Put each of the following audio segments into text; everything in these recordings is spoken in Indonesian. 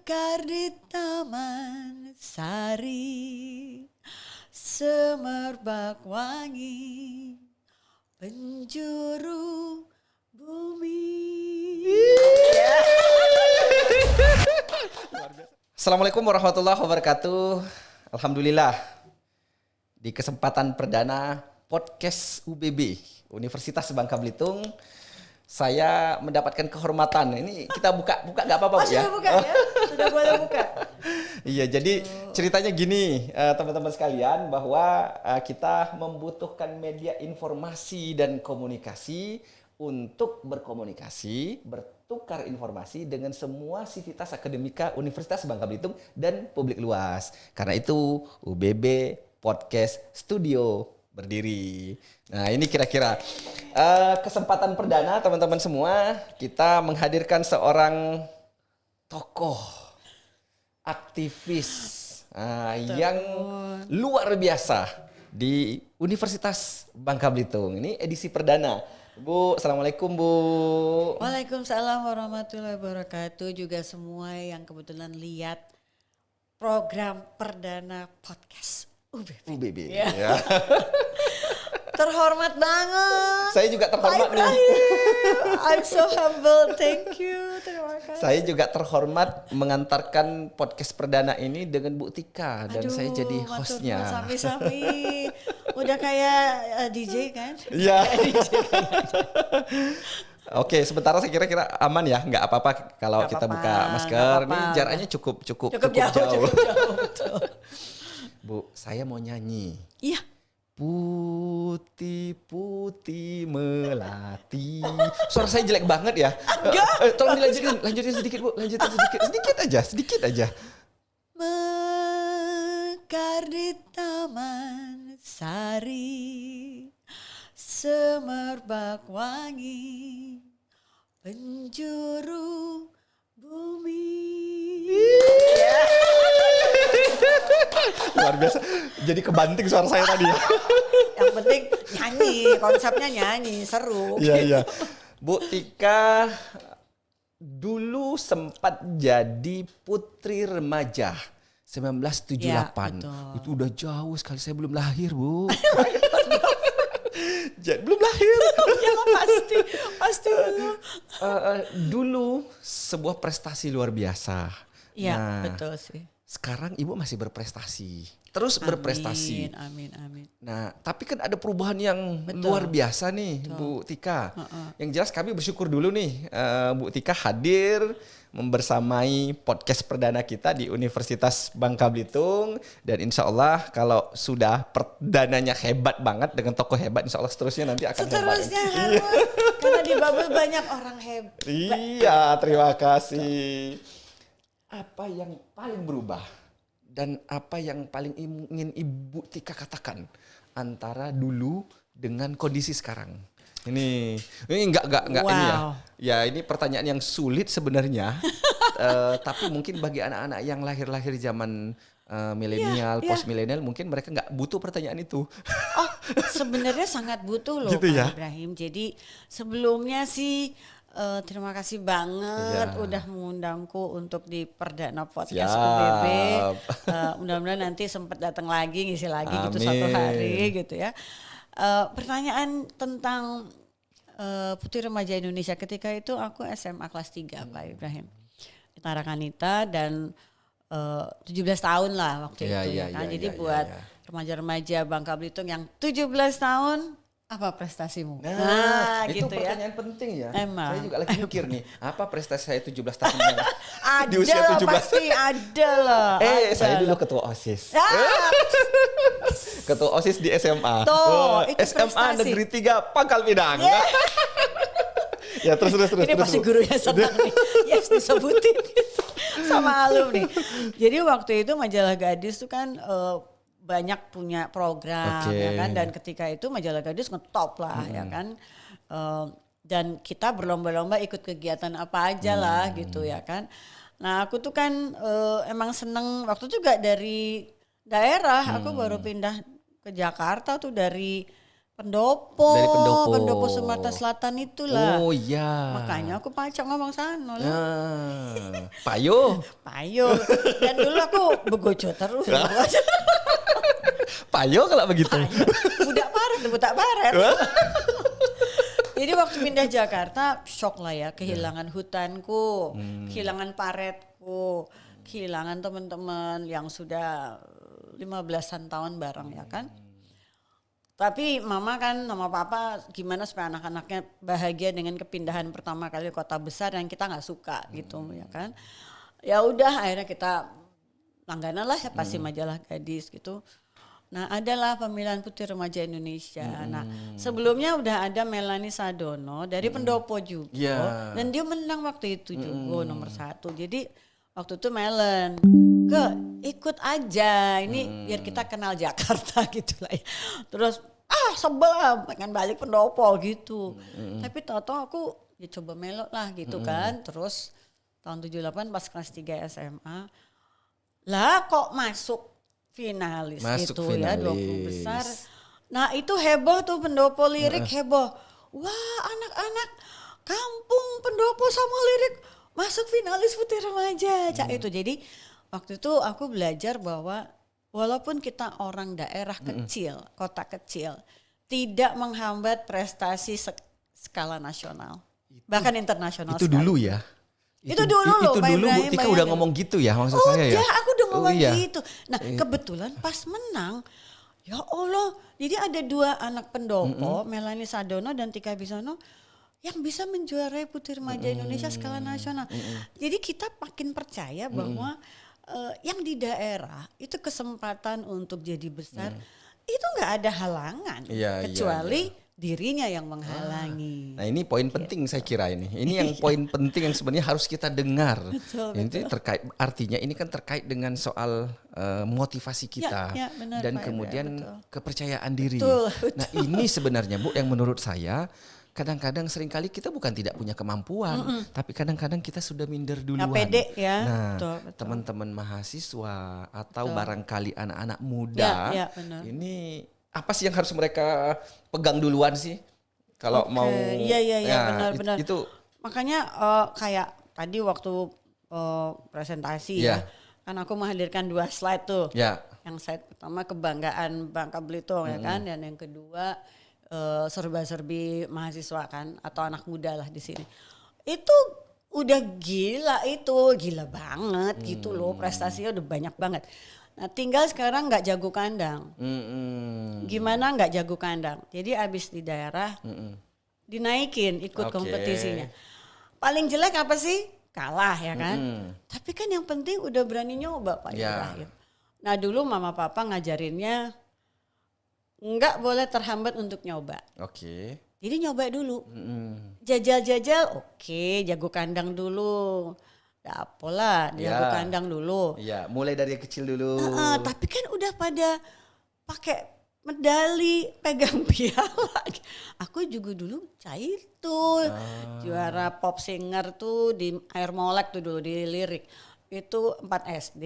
Mekar di taman sari, semerbak wangi, penjuru bumi. Assalamualaikum warahmatullahi wabarakatuh. Alhamdulillah, di kesempatan perdana podcast UBB Universitas Bangka Belitung, saya mendapatkan kehormatan. Ini kita buka nggak apa-apa Bu ya? Sudah buka ya? Sudah boleh buka. Iya, jadi ceritanya gini teman-teman sekalian, bahwa kita membutuhkan media informasi dan komunikasi untuk berkomunikasi, bertukar informasi dengan semua sivitas akademika Universitas Bangka Belitung dan publik luas. Karena itu UBB Podcast Studio berdiri. Nah, ini kira-kira kesempatan perdana teman-teman semua, kita menghadirkan seorang tokoh aktivis yang luar biasa di Universitas Bangka Belitung. Ini edisi perdana. Bu, assalamualaikum Bu. Waalaikumsalam warahmatullahi wabarakatuh. Juga semua yang kebetulan lihat program perdana podcast UBB. Ya. Ya. Terhormat banget. Saya juga terhormat nih. I'm so humble. Thank you. Terima kasih. Saya juga terhormat mengantarkan podcast perdana ini dengan Bu Tika, dan saya jadi hostnya. Sami-sami. Udah kayak DJ kan? Iya. Oke, sementara saya kira-kira aman ya, nggak apa-apa kalau Nggak kita apa-apa, buka masker. nggak Ini apa-apa. jaraknya cukup Cukup jauh. jauh, betul. Bu, saya mau nyanyi. Iya. Putih-putih melati. Suara saya jelek banget ya. Enggak. Tolong lanjutin sedikit Bu, sedikit aja. Mekar di taman sari, semerbak wangi, penjuru bumi. Luar biasa. Jadi kebanting suara saya tadi ya. Yang penting nyanyi, konsepnya nyanyi, seru. Iya. Bu Tika dulu sempat jadi putri remaja 1978. Ya, betul. Itu udah jauh sekali, saya belum lahir, Bu. Belum lahir. Ya pasti belum. Dulu sebuah prestasi luar biasa. Iya, Nah, betul sih. sekarang Ibu masih berprestasi. Terus berprestasi. Amin. Nah, tapi kan ada perubahan yang Betul. luar biasa nih, Bu Tika. Yang jelas kami bersyukur dulu nih, Bu Tika hadir membersamai podcast perdana kita di Universitas Bangka Belitung. Dan insya Allah kalau sudah perdananya hebat banget dengan tokoh hebat, insya Allah seterusnya nanti akan Seterusnya hebat. harus, karena di bubble banyak orang hebat. Iya, terima kasih. Apa yang paling berubah dan apa yang paling ingin Ibu Tika katakan antara dulu dengan kondisi sekarang? Ini enggak Wow. ini ya. Ya, ini pertanyaan yang sulit sebenarnya. Tapi mungkin bagi anak-anak yang lahir zaman milenial, Iya. post milenial, mungkin mereka nggak butuh pertanyaan itu. Oh, sebenarnya sangat butuh loh Gitu Pak ya? Ibrahim. Jadi sebelumnya sih terima kasih banget Iya. udah mengundangku untuk di perdana podcast Siap. UBB. Mudah-mudahan nanti sempat datang lagi, ngisi lagi gitu suatu Amin. hari gitu ya. Pertanyaan tentang Putri Remaja Indonesia, ketika itu aku SMA kelas 3 Pak Ibrahim. Tarakanita dan 17 tahun lah waktu Iya, itu iya, ya kan. iya, Jadi iya, buat iya. remaja-remaja Bangka Belitung yang 17 tahun, apa prestasimu? Nah, itu gitu ya. pertanyaan penting ya. Emang. Saya juga lagi mikir nih, apa prestasi saya 17 tahun yang Ada di usia lah 17? pasti ada lah. Saya ada dulu lah. ketua OSIS. Ah, Ketua OSIS di SMA. Tuh, itu SMA prestasi. Negeri 3 Pangkal Pinang. Ya, terus. ini pasti Bu. gurunya senang nih. Yes, disebutin gitu. Sama alumni. Jadi waktu itu majalah Gadis tuh kan banyak punya program Oke. ya kan, dan ketika itu majalah Gadis ngetop lah ya kan. Dan kita berlomba-lomba ikut kegiatan apa aja lah gitu ya kan. Nah, aku tuh kan emang seneng waktu juga dari daerah. Aku baru pindah ke Jakarta tuh dari pendopo. Dari pendopo. Pendopo Sumatera Selatan itulah. Oh iya. Makanya aku pacak ngomong sana lah. Payo. Payo. Dan dulu aku begojo terus. Payo kalau begitu. Budak baret. Jadi waktu pindah Jakarta shock lah ya, kehilangan hutanku, kehilangan paretku, kehilangan teman-teman yang sudah 15-an tahun bareng ya kan. Tapi mama kan sama papa gimana supaya anak-anaknya bahagia dengan kepindahan pertama kali ke kota besar yang kita nggak suka gitu ya kan. Ya udah akhirnya kita langganan lah ya pasti majalah Gadis gitu. Nah adalah pemilihan Putri Remaja Indonesia. Nah sebelumnya udah ada Melanie Sadono dari Pendopo juga. Yeah. Dan dia menang waktu itu juga nomor 1. Jadi waktu itu Melen ikut aja ini biar kita kenal Jakarta gitu lah ya. Terus sebel pengen balik Pendopo gitu. Tapi tahu-tahu aku ya coba melok lah gitu kan. Terus tahun 78 pas kelas 3 SMA lah kok masuk finalis gitu ya 20 besar. Nah itu heboh tuh Pendopo lirik heboh. Wah anak-anak kampung Pendopo sama lirik masuk finalis Putri Remaja. Cak itu jadi waktu itu aku belajar bahwa walaupun kita orang daerah kecil, kota kecil, tidak menghambat prestasi skala nasional, bahkan internasional. Itu dulu ya. Itu dulu loh, Pak Ibrahim. Tika udah ngomong gitu ya maksud saya ya. Aku udah ngomong gitu. Nah kebetulan pas menang, ya Allah, jadi ada 2 anak pendopo, Melanie Sadono dan Tika Bisono, yang bisa menjuarai Putri Remaja Indonesia skala nasional. Jadi kita makin percaya bahwa yang di daerah itu kesempatan untuk jadi besar itu nggak ada halangan, kecuali dirinya yang menghalangi. Nah ini poin penting saya kira ini. Ini yang poin penting yang sebenarnya harus kita dengar. Ini terkait artinya ini kan terkait dengan soal motivasi kita benar, dan Pak kemudian Ibrahim, kepercayaan diri. Betul. Nah ini sebenarnya Bu yang menurut saya kadang-kadang seringkali kita bukan tidak punya kemampuan, tapi kadang-kadang kita sudah minder duluan. pede ya. Nah, betul. teman-teman mahasiswa atau barangkali anak-anak muda, ini apa sih yang harus mereka pegang duluan sih? Kalau mau benar-benar. Itu makanya kayak tadi waktu presentasi ya, kan aku menghadirkan 2 slide tuh. Yang slide pertama kebanggaan Bangka Belitung ya kan, dan yang kedua serba-serbi mahasiswa kan atau anak muda lah di sini. Itu udah gila banget gitu loh, prestasinya udah banyak banget. Nah tinggal sekarang nggak jago kandang. Gimana nggak jago kandang? Jadi abis di daerah dinaikin ikut kompetisinya. Paling jelek apa sih? Kalah ya kan. Tapi kan yang penting udah berani nyoba Pak Ibrahim. Nah dulu mama papa ngajarinnya nggak boleh terhambat untuk nyoba. Jadi nyoba dulu. Jajal-jajal jago kandang dulu. Ya apalah, jago kandang dulu. Iya, mulai dari kecil dulu. Tapi kan udah pada pakai medali, pegang piala. Aku juga dulu cair tuh. Juara pop singer tuh di Air Molek tuh dulu di lirik. Itu 4 SD.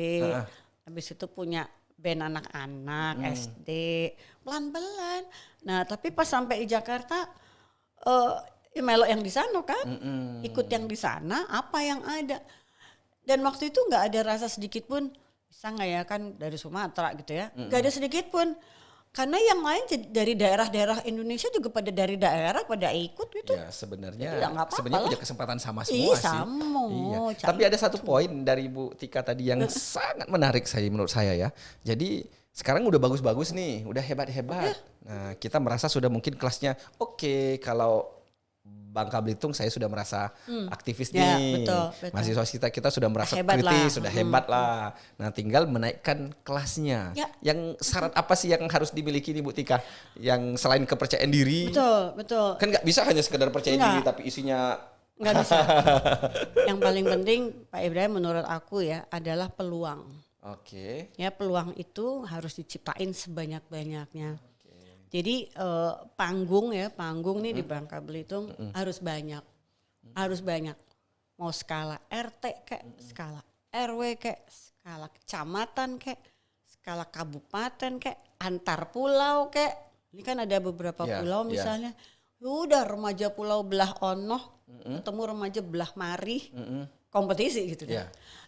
Habis itu punya band anak-anak SD. Pelan-pelan. Nah, tapi pas sampai di Jakarta melok yang di sana kan. Ikut yang di sana, apa yang ada. Dan waktu itu nggak ada rasa sedikit pun, bisa nggak ya kan dari Sumatera gitu ya. Nggak ada sedikit pun. Karena yang lain dari daerah-daerah Indonesia juga pada dari daerah pada ikut gitu. Ya sebenarnya punya kesempatan sama semua sih. Iya. Tapi ada satu poin dari Bu Tika tadi yang sangat menarik menurut saya ya. Jadi sekarang udah bagus-bagus nih, udah hebat-hebat. Nah kita merasa sudah mungkin kelasnya oke, kalau Bangka Belitung saya sudah merasa aktivis nih. Betul. Mahasiswa kita sudah merasa hebat kritis, lah. sudah hebat lah. Nah tinggal menaikkan kelasnya. Yang syarat apa sih yang harus dimiliki nih Bu Tika? Yang selain kepercayaan diri. Betul. Kan nggak bisa hanya sekedar percaya diri tapi isinya. Nggak bisa. Yang paling penting Pak Ibrahim menurut aku ya adalah peluang. Ya peluang itu harus diciptain sebanyak-banyaknya. Jadi panggung nih di Bangka Belitung harus banyak. Mau skala RT kayak, skala RW kayak, skala kecamatan kayak, skala kabupaten kayak, antar pulau kayak, Ini kan ada beberapa Iya, pulau iya. misalnya. Udah remaja pulau belah ono, ketemu remaja belah mari, kompetisi gitu deh. Iya.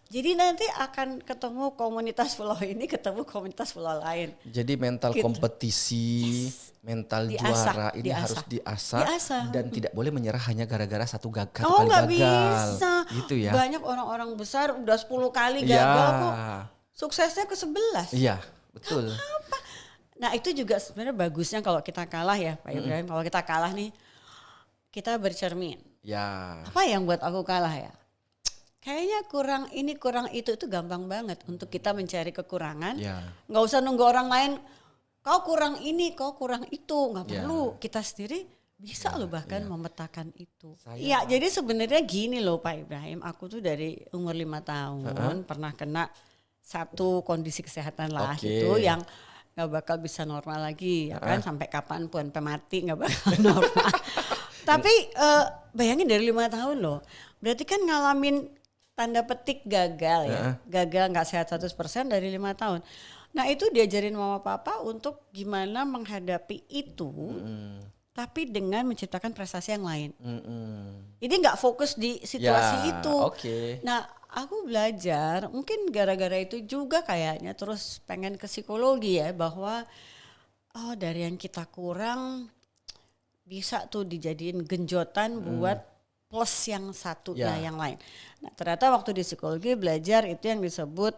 Jadi nanti akan ketemu komunitas pulau ini, ketemu komunitas pulau lain. Jadi mental Gitu. kompetisi, mental Diasah, juara ini diasah. harus diasah, Diasah. dan tidak boleh menyerah hanya gara-gara satu gagal Oh kali nggak gagal. bisa. Gitu ya. Banyak orang-orang besar udah 10 kali Iya. gagal kok. Suksesnya ke 11. Iya, betul. Nah itu juga sebenarnya bagusnya kalau kita kalah ya Pak Ibrahim. Kalau kita kalah nih, kita bercermin. Ya. Apa yang buat aku kalah ya? Kayaknya kurang ini kurang itu gampang banget untuk kita mencari kekurangan. Ya. Nggak usah nunggu orang lain. Kau kurang ini, kau kurang itu, nggak Ya. perlu. Kita sendiri bisa loh bahkan memetakan itu. Saya- Iya, jadi sebenarnya gini loh Pak Ibrahim. Aku tuh dari umur 5 tahun pernah kena satu kondisi kesehatan lah Oke. gitu yang nggak bakal bisa normal lagi ya kan sampai kapanpun sampai mati nggak bakal normal. Tapi bayangin dari 5 tahun loh. Berarti kan ngalamin tanda petik gagal ya. Gagal nggak sehat 100% dari 5 tahun. Nah itu diajarin mama papa untuk gimana menghadapi itu. Tapi dengan menciptakan prestasi yang lain. Jadi nggak fokus di situasi Ya, itu. oke. Nah aku belajar mungkin gara-gara itu juga kayaknya terus pengen ke psikologi ya. Bahwa oh dari yang kita kurang bisa tuh dijadiin genjotan buat plus yang satunya Ya. yang lain. Nah ternyata waktu di psikologi belajar itu yang disebut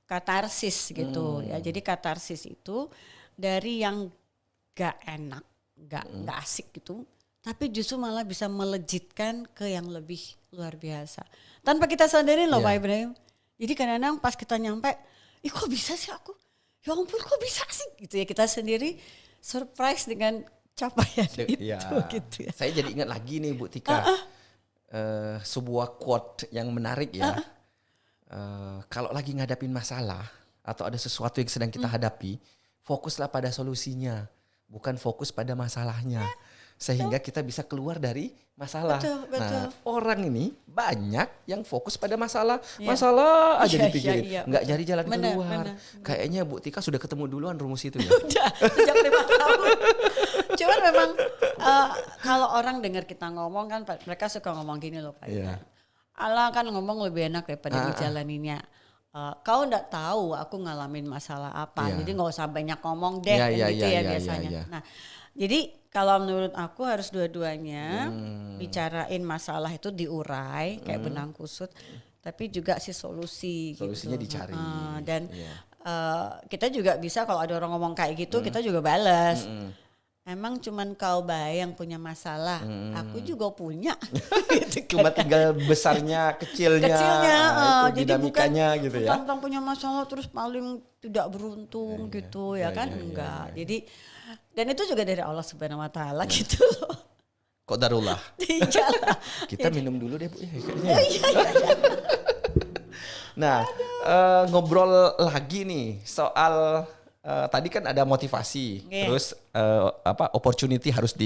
katarsis gitu ya. Jadi katarsis itu dari yang gak enak, gak asik gitu, tapi justru malah bisa melejitkan ke yang lebih luar biasa. Tanpa kita sadarin loh Ya. Pak Ibrahim. Jadi kadang-kadang pas kita nyampe, ih kok bisa sih aku? Ya ampun kok bisa sih? Gitu ya kita sendiri surprise dengan capaian itu Ya. gitu ya. Saya jadi ingat lagi nih Bu Tika. Sebuah quote yang menarik ya. Kalau lagi ngadapin masalah atau ada sesuatu yang sedang kita hadapi, fokuslah pada solusinya, bukan fokus pada masalahnya. Sehingga kita bisa keluar dari masalah. Betul. Nah, orang ini banyak yang fokus pada masalah. Iya. Masalah aja Iya, dipikirin, iya, nggak betul. cari jalan Benar, keluar. benar. Kayaknya Bu Tika sudah ketemu duluan rumus itu ya. Udah sejak 5 tahun. Cuman memang kalau orang dengar kita ngomong kan mereka suka ngomong gini loh Pak. Iya. Allah kan ngomong lebih enak daripada dijalaninnya. Kau ndak tahu aku ngalamin masalah apa, Iya. jadi nggak usah banyak ngomong deh, Iya, kan iya, gitu iya, ya iya, biasanya. iya. Nah, jadi kalau menurut aku harus dua-duanya bicarain masalah itu diurai kayak benang kusut, tapi juga si solusi. Solusinya gitu. dicari. Dan Iya. kita juga bisa kalau ada orang ngomong kayak gitu, kita juga balas. Emang cuman kau bae yang punya masalah, aku juga punya. Gitu Cuma kan. tinggal besarnya, kecilnya, itu Jadi bukan dinamikanya gitu ya. tentang punya masalah terus paling tidak beruntung gitu ya kan, enggak. Jadi dan itu juga dari Allah Subhanahu Wa Taala gitu loh. Kok darulah. Iya. Kita minum dulu deh Bu. Ya, kayaknya. Iya. Nah, ngobrol lagi nih soal tadi kan ada motivasi, Iya. terus opportunity harus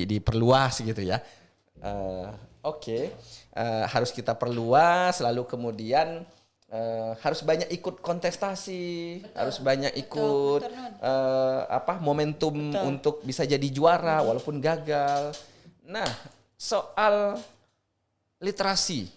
diperluas gitu ya. Oke. Harus kita perluas, lalu kemudian harus banyak ikut kontestasi, harus banyak ikut betul, momentum untuk bisa jadi juara walaupun gagal. Nah, soal literasi.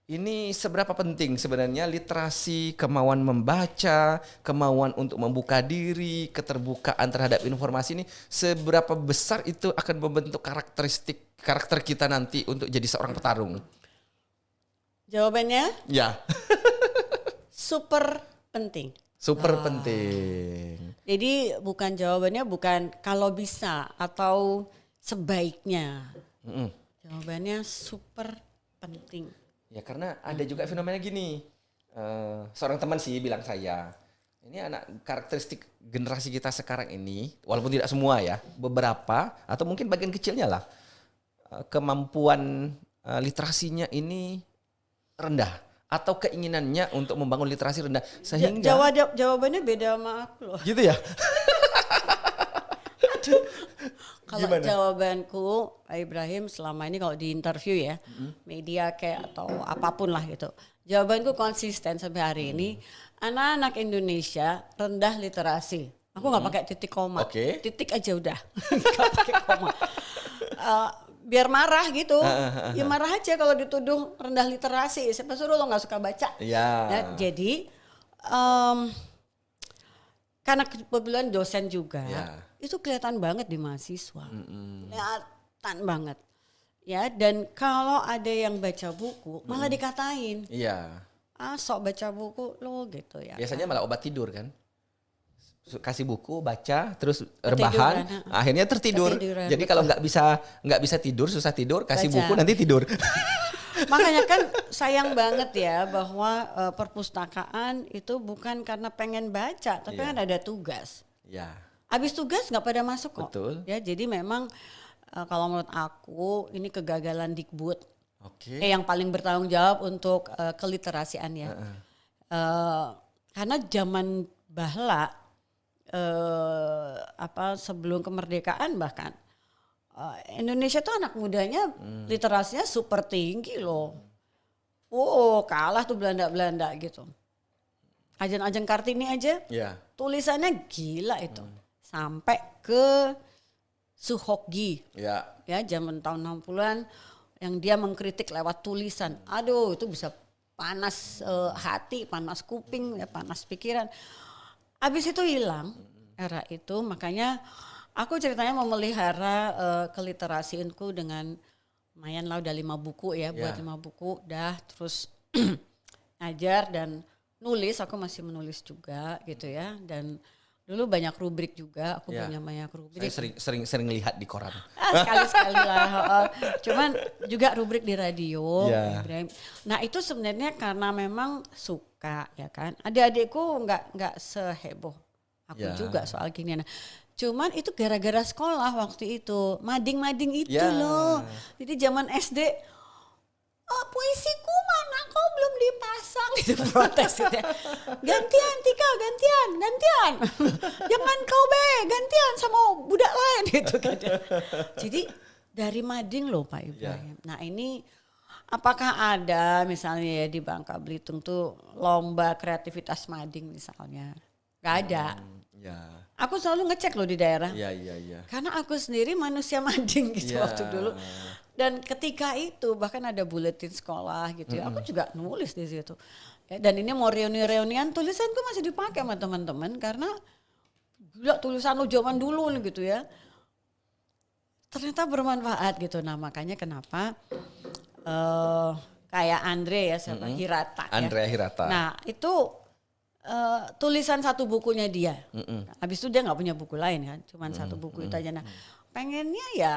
Ini seberapa penting sebenarnya literasi, kemauan membaca, kemauan untuk membuka diri, keterbukaan terhadap informasi ini, seberapa besar itu akan membentuk karakter kita nanti untuk jadi seorang petarung? Jawabannya Ya, super penting. super penting. Jadi jawabannya bukan kalau bisa atau sebaiknya. Jawabannya super penting. Ya karena ada juga fenomena gini, seorang teman sih bilang saya, ini anak karakteristik generasi kita sekarang ini, walaupun tidak semua ya, beberapa atau mungkin bagian kecilnya lah, kemampuan literasinya ini rendah atau keinginannya untuk membangun literasi rendah sehingga Jawabannya beda sama aku loh. gitu ya. Kalau Gimana? jawabanku Pak Ibrahim selama ini kalau di interview ya, media kayak atau apapun lah gitu. Jawabanku konsisten sampai hari ini, anak-anak Indonesia rendah literasi. Aku nggak pakai titik koma, Oke. titik aja udah, nggak pakai koma. Biar marah gitu, ya marah aja kalau dituduh rendah literasi. Siapa suruh lo nggak suka baca? Ya. Nah, jadi karena kebetulan dosen juga, itu kelihatan banget di mahasiswa, kelihatan banget. Ya, dan kalau ada yang baca buku, malah dikatain, Iya. sok baca buku lo gitu ya. Biasanya malah obat tidur kan. Kasih buku, baca, terus Ketiduran, rebahan, akhirnya tertidur. Ketiduran, Jadi kalau nggak bisa tidur, susah tidur, kasih Baca. buku nanti tidur. Makanya kan sayang banget ya bahwa perpustakaan itu bukan karena pengen baca, tapi kan ada tugas. Ya. Habis tugas nggak pada masuk kok. Betul. Ya, jadi memang kalau menurut aku ini kegagalan Dikbud. Oke. Yang paling bertanggung jawab untuk keliterasian ya. Karena zaman bahla sebelum kemerdekaan bahkan Indonesia tuh anak mudanya literasinya super tinggi loh. Kalah tuh Belanda gitu. Ajeng-Ajeng Kartini aja tulisannya gila itu. Sampai ke Suhokgi. Ya, zaman tahun 60-an yang dia mengkritik lewat tulisan. Aduh, itu bisa panas hati, panas kuping, ya, panas pikiran. Abis itu hilang era itu, makanya aku ceritanya memelihara keliterasianku dengan lumayan lah udah 5 buku ya, buat 5 buku dah, terus ngajar dan nulis, aku masih menulis juga gitu ya, dan dulu banyak rubrik juga, aku punya banyak rubrik. Saya sering lihat di koran. Sekali-sekali lah, cuman juga rubrik di radio. Ibrahim. Nah itu sebenarnya karena memang suka ya kan. Adik-adikku nggak seheboh aku juga soal gini. Nah, cuman itu gara-gara sekolah waktu itu, mading-mading itu loh. Jadi zaman SD, puisiku mana kok belum dipasang gitu, protes gitu ya. Gantian Tika, gantian. Jangan kau gantian sama budak lain gitu kan. Jadi dari mading loh Pak Ibrahim. Nah ini apakah ada misalnya ya di Bangka Belitung tuh lomba kreativitas mading misalnya? Gak ada. Aku selalu ngecek loh di daerah. Karena aku sendiri manusia mading gitu waktu dulu. Dan ketika itu bahkan ada buletin sekolah gitu ya. Aku juga nulis di situ. Ya, dan ini mau reuni-reunian, tulisanku masih dipakai sama teman-teman karena gila tulisan lo zaman dulu gitu ya. Ternyata bermanfaat gitu. Nah makanya kenapa kayak Andre ya, siapa Hirata ya. Andrea Hirata. Nah itu tulisan satu bukunya dia. Habis itu dia nggak punya buku lain kan, cuman satu buku itu aja. Nah pengennya ya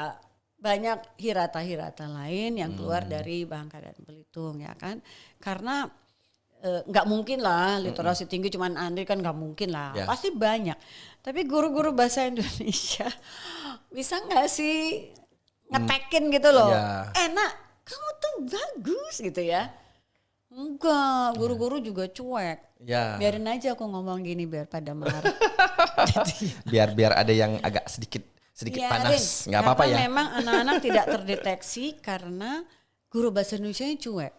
banyak hirata-hirata lain yang keluar dari Bangka dan Belitung ya kan, karena nggak mungkin lah literasi tinggi cuman Andre kan, nggak mungkin lah, pasti banyak. Tapi guru-guru bahasa Indonesia bisa nggak sih ngetekin gitu loh, enak, kamu tuh bagus gitu ya. Enggak, guru-guru juga cuek. Biarin aja aku ngomong gini biar pada marah. biar ada yang agak sedikit panas, nggak apa-apa ya. Memang anak-anak tidak terdeteksi karena guru bahasa Indonesianya cuek.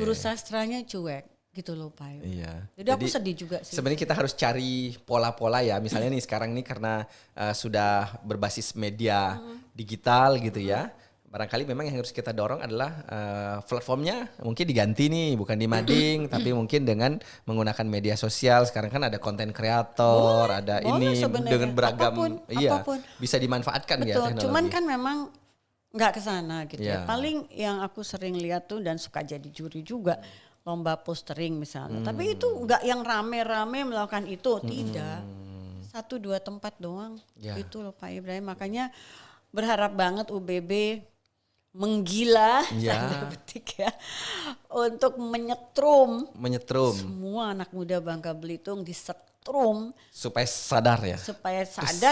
Guru sastranya cuek, gitu loh Pak. Jadi aku sedih juga sih. Sebenarnya kita harus cari pola-pola ya. Misalnya nih sekarang nih karena sudah berbasis media digital gitu ya. Barangkali memang yang harus kita dorong adalah platformnya mungkin diganti nih, bukan di mading, tapi mungkin dengan menggunakan media sosial. Sekarang kan ada konten kreator, ada ini dengan beragam, apapun. Bisa dimanfaatkan. Betul, ya teknologi. Cuman kan memang nggak kesana gitu ya. Paling yang aku sering lihat tuh dan suka jadi juri juga, lomba postering misalnya. Tapi itu nggak yang rame-rame melakukan itu, tidak. 1-2 tempat doang, itu loh Pak Ibrahim. Makanya berharap banget UBB menggila tanda petik ya untuk menyetrum semua anak muda Bangka Belitung, disetrum supaya sadar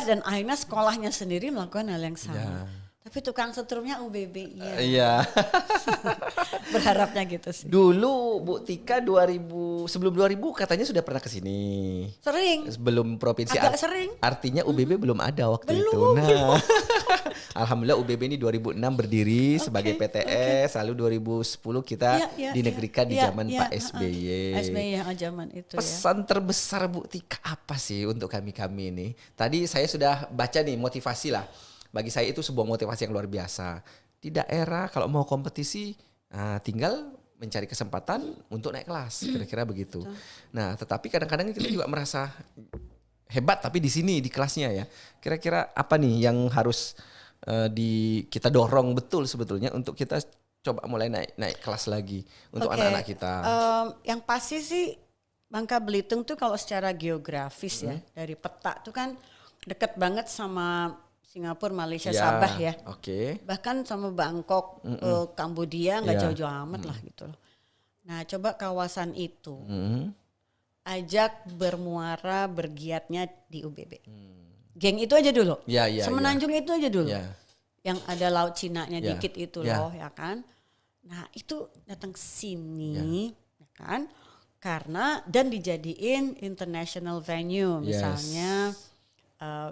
dan akhirnya sekolahnya sendiri melakukan hal yang sama. Tapi tukang setrumnya UBB berharapnya gitu sih. Dulu Bu Tika sebelum 2000 katanya sudah pernah ke sini. Sering. Sebelum provinsi. Agak sering. Artinya UBB belum ada waktu itu. Belum. Alhamdulillah UBB ini 2006 berdiri sebagai PTS, lalu 2010 kita dinegerikan di zaman Pak SBY. SBY zaman itu Pesan terbesar Bu Tika apa sih untuk kami-kami ini? Tadi saya sudah baca nih motivasi lah. Bagi saya itu sebuah motivasi yang luar biasa. Di daerah kalau mau kompetisi tinggal mencari kesempatan untuk naik kelas, kira-kira begitu. Nah, tetapi kadang-kadang kita juga merasa hebat tapi di sini di kelasnya ya. Kira-kira apa nih yang harus kita dorong betul sebetulnya untuk kita coba mulai naik kelas lagi untuk anak-anak kita. Yang pasti sih Bangka Belitung tuh kalau secara geografis ya dari peta tuh kan deket banget sama Singapura, Malaysia, Sabah ya. Bahkan sama Bangkok, Kambodia nggak jauh-jauh amat lah gitu loh. Nah coba kawasan itu ajak bermuara bergiatnya di UBB. Geng itu aja dulu. Semenanjung itu aja dulu. Yang ada laut Cinanya dikit itu loh ya kan. Nah itu datang ke sini ya kan. Karena dan dijadiin international venue misalnya.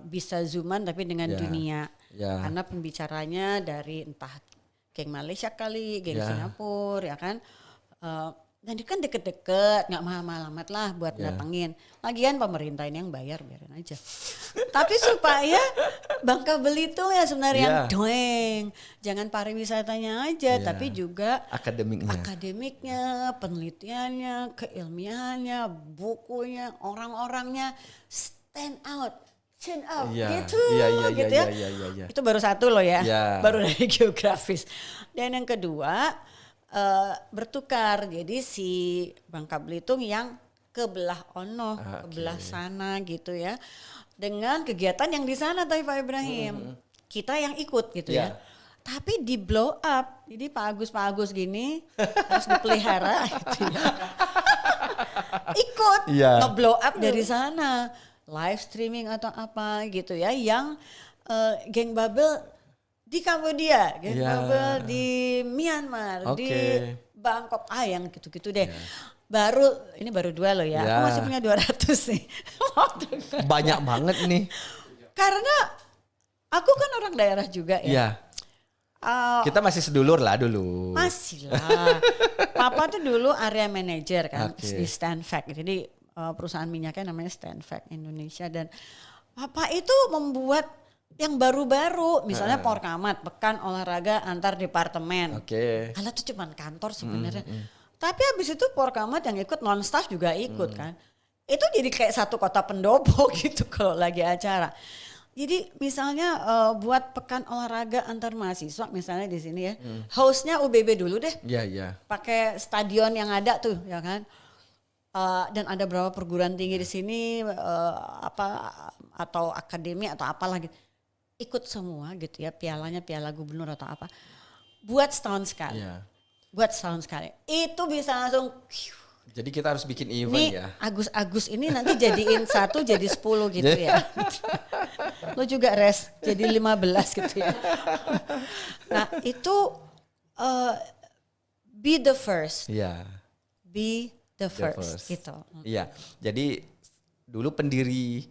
Bisa zooman tapi dengan dunia karena pembicaranya dari entah geng Malaysia kali, geng Singapura ya kan, dan itu kan deket-deket nggak mahal-mahal amat lah buat datengin. Lagian pemerintah ini yang bayar biarin aja. Tapi supaya Bangka Belitung ya sebenarnya yang doeng, jangan pariwisatanya aja tapi juga akademiknya, penelitiannya, keilmiannya, bukunya, orang-orangnya stand out. Chin up gitu ya. Itu baru satu loh ya, baru dari geografis. Dan yang kedua bertukar, jadi si Bangka Belitung yang kebelah ono, kebelah sana gitu ya. Dengan kegiatan yang di sana tapi Pak Ibrahim, kita yang ikut gitu ya. Tapi di blow up, jadi Pak Agus gini harus dipelihara gitu ya. Ikut nge-blow up dari sana. Live streaming atau apa gitu ya, yang geng Babel di Kambodia, geng Babel di Myanmar, di Bangkok, yang gitu-gitu deh. Ini baru 2 loh ya, aku masih punya 200 nih. Banyak banget nih. Karena aku kan orang daerah juga ya. Kita masih sedulur lah dulu. Masih lah. Papa tuh dulu area manager kan di Stanfac, jadi perusahaan minyaknya namanya Stanfac Indonesia, dan Papa itu membuat yang baru-baru misalnya Porkamat, pekan olahraga antar departemen. Kalau itu cuma kantor sebenarnya. Tapi habis itu Porkamat yang ikut non staff juga ikut kan. Itu jadi kayak satu kota pendopo gitu kalau lagi acara. Jadi misalnya buat pekan olahraga antar mahasiswa misalnya di sini ya. Hostnya UBB dulu deh. Pakai stadion yang ada tuh ya kan. Dan ada berapa perguruan tinggi di sini atau akademi atau apalah gitu, ikut semua gitu ya, pialanya piala gubernur atau apa, buat setahun sekali, itu bisa langsung. Jadi kita harus bikin event ya. Agus ini nanti jadiin 1 jadi 10 gitu ya. Lo juga res jadi 15 gitu ya. Nah itu be the first. Be the first gitu. Iya, jadi dulu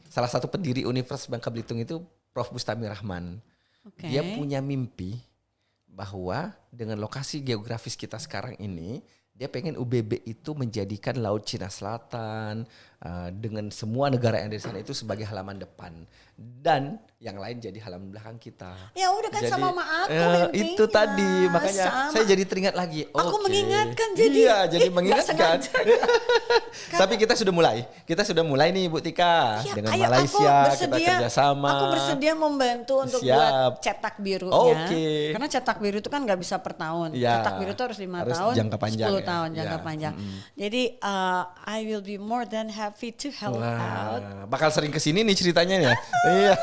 salah satu pendiri Universitas Bangka Belitung itu Prof. Bustami Rahman. Dia punya mimpi bahwa dengan lokasi geografis kita sekarang ini, dia pengen UBB itu menjadikan Laut Cina Selatan dengan semua negara yang ada di sana itu sebagai halaman depan. Dan yang lain jadi halaman belakang kita. Ya udah kan sama aku itu tadi makanya saya jadi teringat lagi. Aku mengingatkan jadi. Iya, jadi mengingatkan. Tapi kita sudah mulai nih Bu Tika dengan Malaysia kita kerjasama. Aku bersedia membantu untuk buat cetak birunya. Karena cetak biru itu kan nggak bisa per tahun. Cetak biru itu harus 5 tahun, jangka panjang, 10 tahun jangka panjang. Jadi I will be more than happy to help out. Bakal sering kesini nih ceritanya ya. Iya.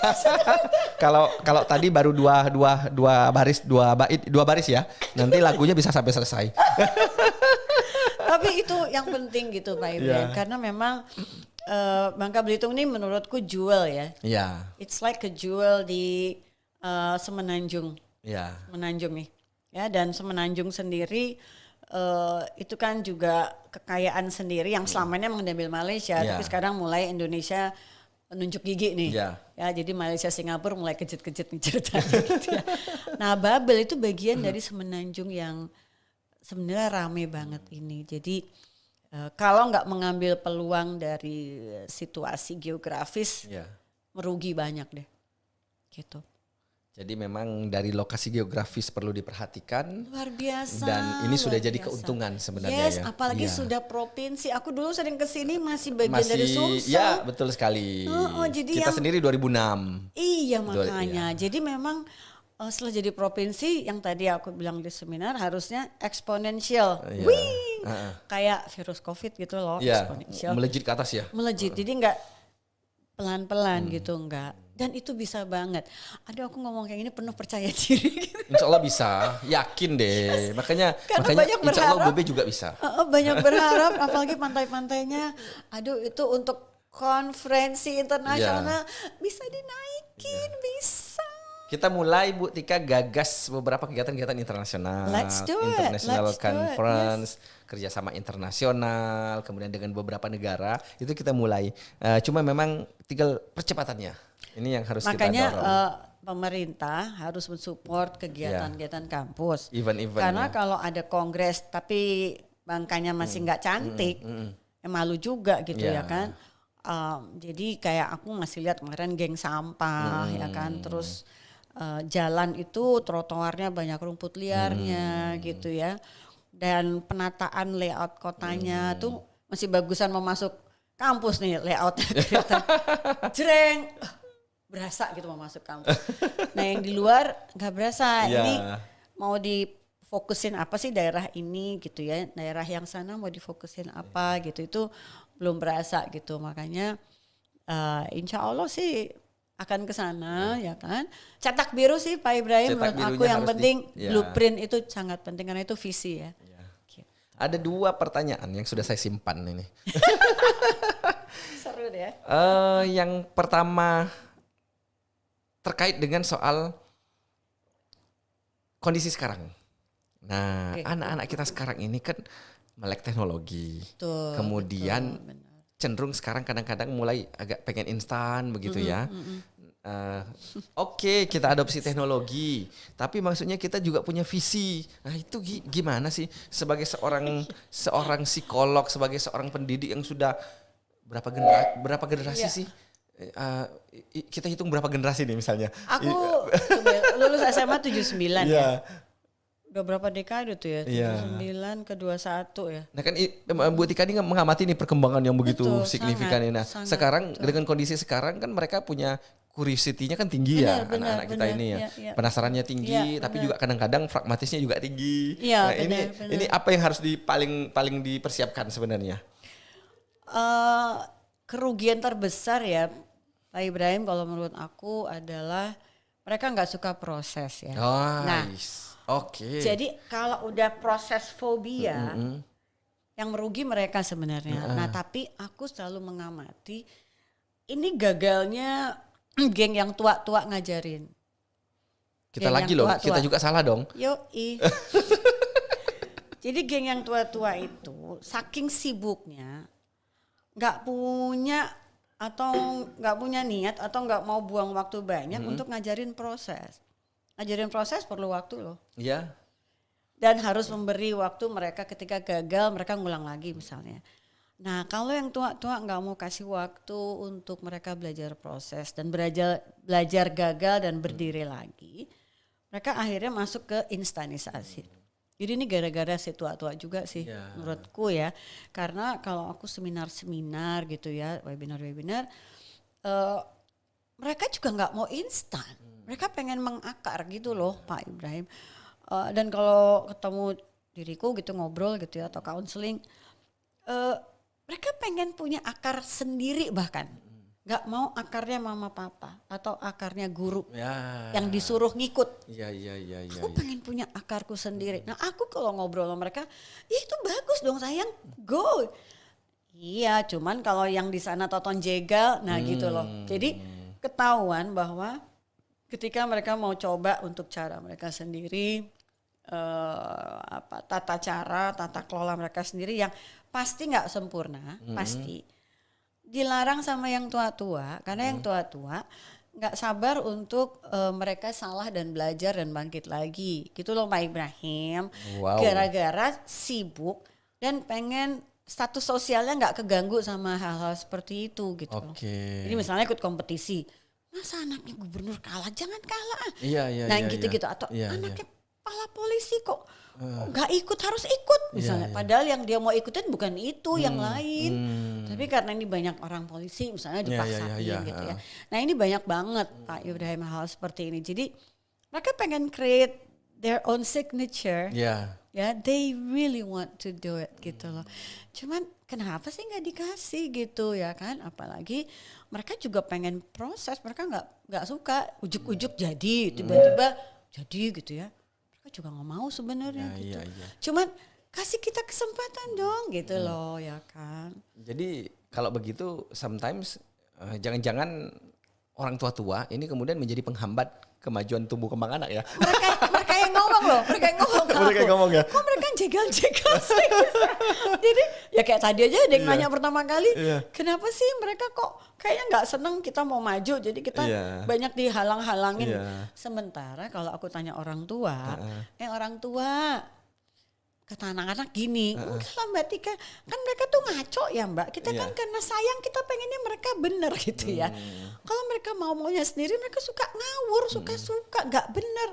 Kalau tadi baru dua baris ya. Nanti lagunya bisa sampai selesai. Tapi itu yang penting gitu Pak Ibrahim, karena memang Bangka Belitung ini menurutku jewel ya. It's like a jewel di Semenanjung. Semenanjung nih. Ya, dan Semenanjung sendiri itu kan juga kekayaan sendiri yang selamanya mengambil Malaysia, tapi sekarang mulai Indonesia nunjuk gigi nih. Ya. Ya, jadi Malaysia Singapura mulai kejut-kejut nih ceritanya gitu ya. Nah, Babel itu bagian dari semenanjung yang sebenarnya rame banget ini. Jadi kalau nggak mengambil peluang dari situasi geografis, Ya. merugi banyak deh. Gitu. Jadi memang dari lokasi geografis perlu diperhatikan. Luar biasa. Dan ini sudah luar jadi biasa. keuntungan sebenarnya yes, ya. apalagi Iya. sudah provinsi. Aku dulu sering kesini masih bagian dari Sumsel. Ya, betul sekali. Jadi Kita yang- sendiri 2006. Iya Betul, makanya. Jadi memang setelah jadi provinsi yang tadi aku bilang di seminar harusnya eksponensial. Iya. Wih, kayak virus COVID gitu loh, Iya, eksponensial. melejit ke atas ya. Melejit. Jadi enggak pelan-pelan gitu enggak. Dan itu bisa banget. Aduh aku ngomong kayak gini penuh percaya diri. Gitu. Insya Allah bisa, yakin deh. Makanya banyak insya Allah berharap. Bobe juga bisa. Banyak berharap, apalagi pantai-pantainya. Aduh itu untuk konferensi internasional bisa dinaikin, bisa. Kita mulai Bu Tika gagas beberapa kegiatan-kegiatan internasional, Let's do it. international Let's do it. conference, kerjasama internasional, kemudian dengan beberapa negara itu kita mulai. Cuma memang tinggal percepatannya. Ini yang harus Makanya kita dorong. pemerintah harus mensupport kegiatan-kegiatan kampus. Event-event. Karena kalau ada kongres tapi bangkanya masih nggak cantik, malu juga gitu ya kan. Jadi kayak aku masih lihat kemarin geng sampah ya kan, terus jalan itu trotoarnya banyak rumput liarnya gitu ya, dan penataan layout kotanya tuh masih bagusan mau masuk kampus nih layoutnya kelihatan jreng berasa gitu mau masuk kampus. Nah yang di luar nggak berasa. Ini mau difokusin apa sih daerah ini gitu ya, daerah yang sana mau difokusin apa gitu, itu belum berasa gitu. Makanya insya Allah sih akan ke sana ya kan. Cetak biru sih Pak Ibrahim, menurut aku yang penting blueprint itu sangat penting karena itu visi ya. Gitu. Ada 2 pertanyaan yang sudah saya simpan ini. Seru deh ya. Yang pertama terkait dengan soal kondisi sekarang. Nah, anak-anak kita sekarang ini kan melek teknologi. Betul, kemudian betul, cenderung sekarang kadang-kadang mulai agak pengen instan begitu ya. Oke, kita adopsi teknologi, tapi maksudnya kita juga punya visi. Nah, itu gimana sih sebagai seorang psikolog, sebagai seorang pendidik yang sudah berapa generasi sih? Kita hitung berapa generasi nih misalnya. Aku lulus SMA 79 ya. Udah berapa dekade tuh ya? 79 ke 21 ya. Nah kan Bu Tika ini mengamati nih perkembangan yang begitu signifikan ini. Nah, sangat, sekarang dengan kondisi sekarang kan mereka punya curiosity-nya kan tinggi ya anak-anak kita ini ya. Penasarannya tinggi, tapi juga kadang-kadang pragmatisnya juga tinggi. Ya, nah, ini apa yang harus paling dipersiapkan sebenarnya? Kerugian terbesar ya Pak Ibrahim kalau menurut aku adalah mereka nggak suka proses ya. Oke. Jadi kalau udah proses fobia, yang merugi mereka sebenarnya. Nah tapi aku selalu mengamati ini gagalnya geng yang tua-tua ngajarin. Kita lagi loh, kita juga salah dong. Yoi. Jadi geng yang tua-tua itu saking sibuknya nggak punya niat atau nggak mau buang waktu banyak untuk ngajarin proses. Ngajarin proses perlu waktu loh. Iya. Dan harus memberi waktu mereka ketika gagal mereka ngulang lagi misalnya. Nah kalau yang tua-tua nggak mau kasih waktu untuk mereka belajar proses dan belajar gagal dan berdiri lagi, mereka akhirnya masuk ke instanisasi. Jadi ini gara-gara si tua-tua juga sih menurutku ya. Karena kalau aku seminar-seminar gitu ya, webinar-webinar, mereka juga nggak mau instan. Mereka pengen mengakar gitu loh Pak Ibrahim. Dan kalau ketemu diriku gitu ngobrol gitu ya atau counseling, mereka pengen punya akar sendiri bahkan. Gak mau akarnya mama papa atau akarnya guru yang disuruh ngikut. Iya. Aku pengen punya akarku sendiri. Nah aku kalau ngobrol sama mereka, itu bagus dong sayang, go. Iya, cuman kalau yang di sana tonton jegal, nah gitu loh. Jadi ketahuan bahwa ketika mereka mau coba untuk cara mereka sendiri, tata kelola mereka sendiri yang pasti nggak sempurna, pasti. dilarang sama yang tua-tua karena yang tua-tua nggak sabar untuk mereka salah dan belajar dan bangkit lagi gitu loh Pak Ibrahim. Wow. Gara-gara sibuk dan pengen status sosialnya nggak keganggu sama hal-hal seperti itu gitu loh. Oke. Jadi misalnya ikut kompetisi, masa anaknya gubernur kalah, jangan kalah. Iya. Nah gitu-gitu atau Iya. anaknya kepala polisi kok nggak ikut, harus ikut misalnya. Iya. Padahal yang dia mau ikutin bukan itu, yang lain. Tapi karena ini banyak orang polisi misalnya dipaksain Iya. gitu ya. Nah ini banyak banget Pak Ibrahim hal seperti ini. Jadi mereka pengen create their own signature. Iya. Ya, they really want to do it gitu loh. Cuman kenapa sih nggak dikasih gitu ya kan? Apalagi mereka juga pengen proses, mereka nggak suka ujuk-ujuk jadi tiba-tiba jadi gitu ya. Mereka juga nggak mau sebenarnya gitu. Iya. Cuman kasih kita kesempatan dong gitu loh ya kan. Jadi kalau begitu sometimes jangan-jangan orang tua-tua ini kemudian menjadi penghambat kemajuan tumbuh kembang anak ya. Mereka yang ngomong loh, mereka yang ngomong. Mereka yang ngomong ya. Kok mereka jegal-jegal sih? Jadi ya kayak tadi aja ada yang nanya pertama kali, kenapa sih mereka kok kayaknya nggak seneng kita mau maju, jadi kita banyak dihalang-halangin. Sementara kalau aku tanya orang tua, orang tua kata anak-anak gini, enggak lah Mbak Tika, kan mereka tuh ngaco ya Mbak, kita kan karena sayang kita pengennya mereka bener gitu ya. Kalau mereka maunya sendiri mereka suka ngawur, suka-suka, nggak bener.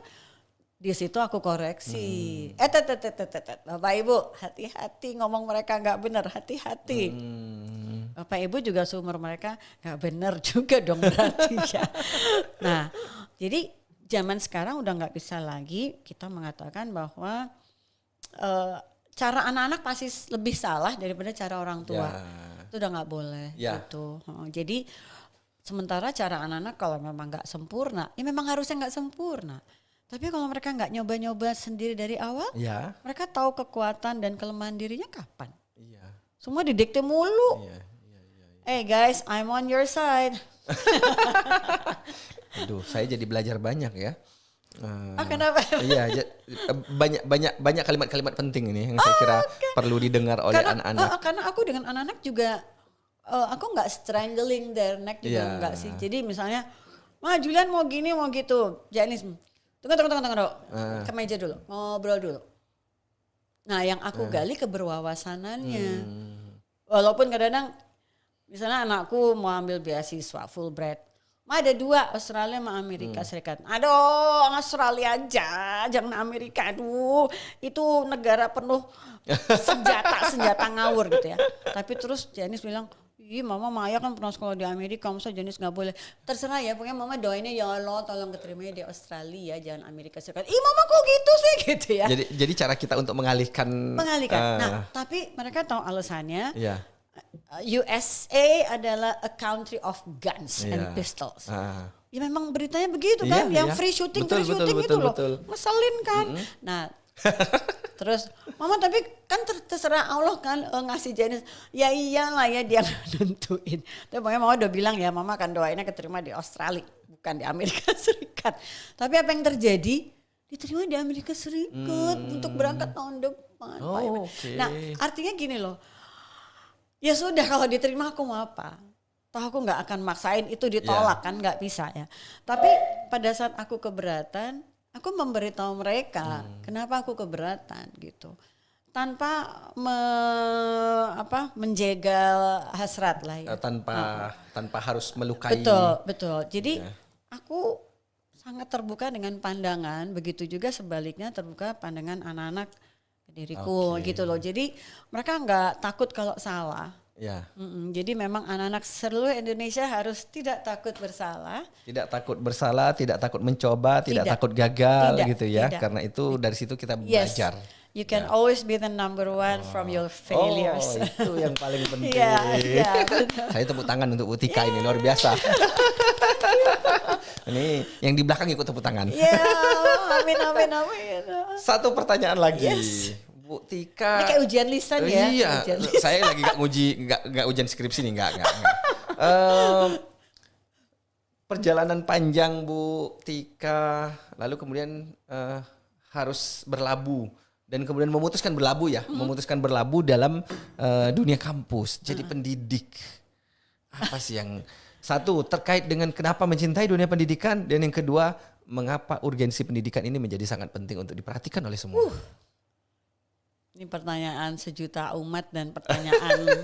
Di situ aku koreksi. Bapak Ibu hati-hati ngomong mereka nggak bener, hati-hati. Bapak Ibu juga seumur mereka nggak bener juga dong berarti ya. Nah jadi zaman sekarang udah nggak bisa lagi kita mengatakan bahwa cara anak-anak pasti lebih salah daripada cara orang tua. Itu udah nggak boleh gitu. Jadi sementara cara anak-anak kalau memang nggak sempurna, ya memang harusnya nggak sempurna. Tapi kalau mereka nggak nyoba-nyoba sendiri dari awal, mereka tahu kekuatan dan kelemahan dirinya kapan? Semua didikte mulu. Hey guys, I'm on your side. Aduh, saya jadi belajar banyak ya. Kenapa? Iya, banyak kalimat-kalimat penting ini yang saya kira perlu didengar oleh anak-anak. Karena aku dengan anak-anak juga, aku nggak strangling their neck juga nggak sih. Jadi misalnya, Julian mau gini mau gitu, Janice, tunggu, ke meja dulu, ngobrol dulu. Nah, yang aku gali keberwawasanannya. Walaupun kadang-kadang, misalnya anakku mau ambil beasiswa Fulbright. Ada 2, Australia sama Amerika Serikat. Aduh, Australia aja, jangan Amerika. Aduh, itu negara penuh senjata ngawur gitu ya. Tapi terus Janice bilang, Mama Maya kan pernah sekolah di Amerika, masa Janice gak boleh. Terserah ya, pokoknya Mama doainnya ya Allah tolong keterimanya di Australia, jangan Amerika Serikat. Mama kok gitu sih gitu ya. Jadi cara kita untuk mengalihkan. Nah, tapi mereka tahu alasannya. USA adalah a country of guns and pistols. Ya memang beritanya begitu kan, yang free shooting itu loh, ngeselin kan. Nah, terus Mama tapi kan terserah Allah kan ngasih Janice. Ya iyalah ya dia nentuin. Tapi pokoknya Mama udah bilang ya Mama akan doainnya keterima di Australia, bukan di Amerika Serikat. Tapi apa yang terjadi? Diterima di Amerika Serikat untuk berangkat tahun depan. Nah, artinya gini loh. Ya sudah kalau diterima aku mau apa? Toh aku nggak akan maksain itu ditolak kan, nggak bisa ya. Tapi pada saat aku keberatan, aku memberitahu mereka kenapa aku keberatan gitu, tanpa menjegal hasrat lah ya. Tanpa harus melukai. Betul. Jadi aku sangat terbuka dengan pandangan, begitu juga sebaliknya terbuka pandangan anak-anak diriku gitu loh. Jadi mereka nggak takut kalau salah. Jadi memang anak-anak seluruh Indonesia harus tidak takut bersalah. Tidak takut bersalah, tidak takut mencoba, tidak takut gagal gitu ya. Karena itu dari situ kita belajar. You can always be the number one from your failures. Itu yang paling penting. Benar. Saya tepuk tangan untuk Bu Tika ini luar biasa. Ini yang di belakang ikut tepuk tangan. Amin. Satu pertanyaan lagi. Bu Tika. Ini kayak ujian lisan ya. Iya. Saya lagi nggak ujian skripsi nih, nggak. Perjalanan panjang Bu Tika, lalu kemudian harus berlabuh dan kemudian memutuskan berlabuh dalam dunia kampus, jadi pendidik. Apa sih yang satu terkait dengan kenapa mencintai dunia pendidikan dan yang kedua mengapa urgensi pendidikan ini menjadi sangat penting untuk diperhatikan oleh semua. Ini pertanyaan sejuta umat dan pertanyaan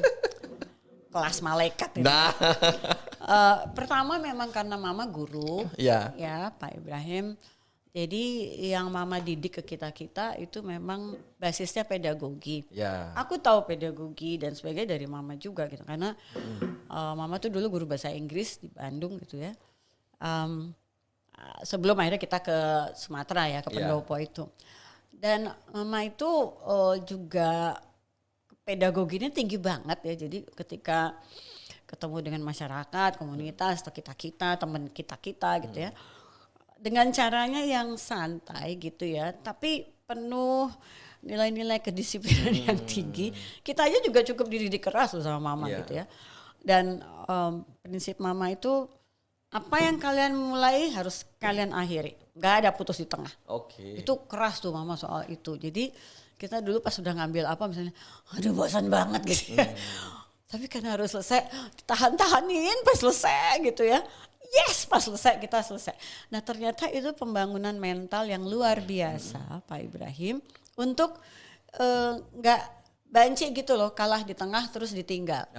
kelas malaikat ini. Nah, Pertama memang karena mama guru, ya. ya Pak Ibrahim. Jadi yang mama didik ke kita itu memang basisnya pedagogi. Ya. Aku tahu pedagogi dan sebagainya dari mama juga gitu, karena mama tuh dulu guru bahasa Inggris di Bandung gitu ya. Sebelum akhirnya kita ke Sumatera ya, ke Pendopo itu. Dan mama itu juga pedagoginya tinggi banget ya. Jadi ketika ketemu dengan masyarakat, komunitas atau kita teman kita gitu ya, dengan caranya yang santai gitu ya, tapi penuh nilai-nilai kedisiplinan yang tinggi. Kita aja juga cukup dididik keras loh sama mama gitu ya. Dan prinsip mama itu apa yang kalian mulai harus kalian akhiri, nggak ada putus di tengah. Itu keras tuh mama soal itu. Jadi kita dulu pas sudah ngambil apa misalnya, aduh bosan banget gitu ya. Tapi karena harus selesai, tahan-tahanin pas selesai gitu ya. Yes, pas selesai kita selesai. Nah ternyata itu pembangunan mental yang luar biasa Pak Ibrahim. Untuk nggak banci gitu loh, kalah di tengah terus ditinggal.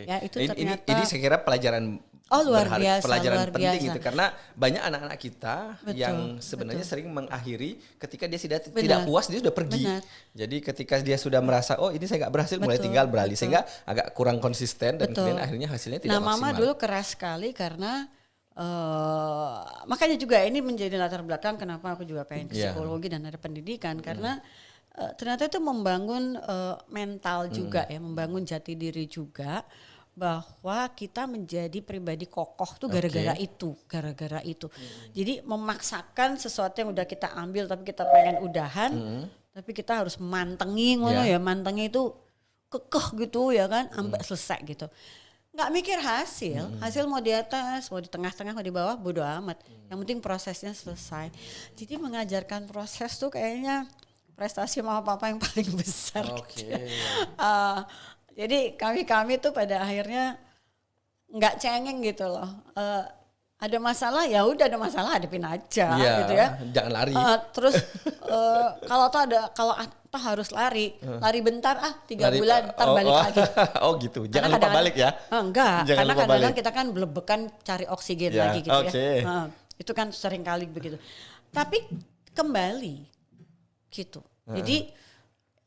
Ya itu ternyata. Ini saya kira pelajaran luar biasa, pelajaran luar penting biasa. gitu, karena banyak anak-anak kita yang sebenarnya sering mengakhiri ketika dia tidak puas dia sudah pergi. Jadi ketika dia sudah merasa ini saya nggak berhasil, mulai tinggal beralih sehingga agak kurang konsisten dan kemudian akhirnya hasilnya tidak maksimal. Mama dulu keras sekali karena makanya juga ini menjadi latar belakang kenapa aku juga pengen ke psikologi dan ada pendidikan, karena ternyata itu membangun mental juga ya, membangun jati diri juga, bahwa kita menjadi pribadi kokoh tuh gara-gara itu. Jadi memaksakan sesuatu yang udah kita ambil tapi kita pengen udahan, tapi kita harus mantengin mantengnya itu kekeh gitu ya kan, sampai selesai gitu. Nggak mikir hasil mau di atas, mau di tengah-tengah, mau di bawah, bodo amat. Yang penting prosesnya selesai. Jadi mengajarkan proses tuh kayaknya prestasi mama papa yang paling besar. Jadi kami tuh pada akhirnya nggak cengeng gitu loh. Ada masalah ya udah, ada masalah hadapin aja gitu ya. Jangan lari. Terus kalau harus lari bentar 3 bulan ntar balik lagi. Gitu. Jangan lupa balik ya. Enggak, karena kadang-kadang kita kan belebekan cari oksigen lagi gitu ya. Itu kan sering kali begitu. Tapi kembali gitu. Jadi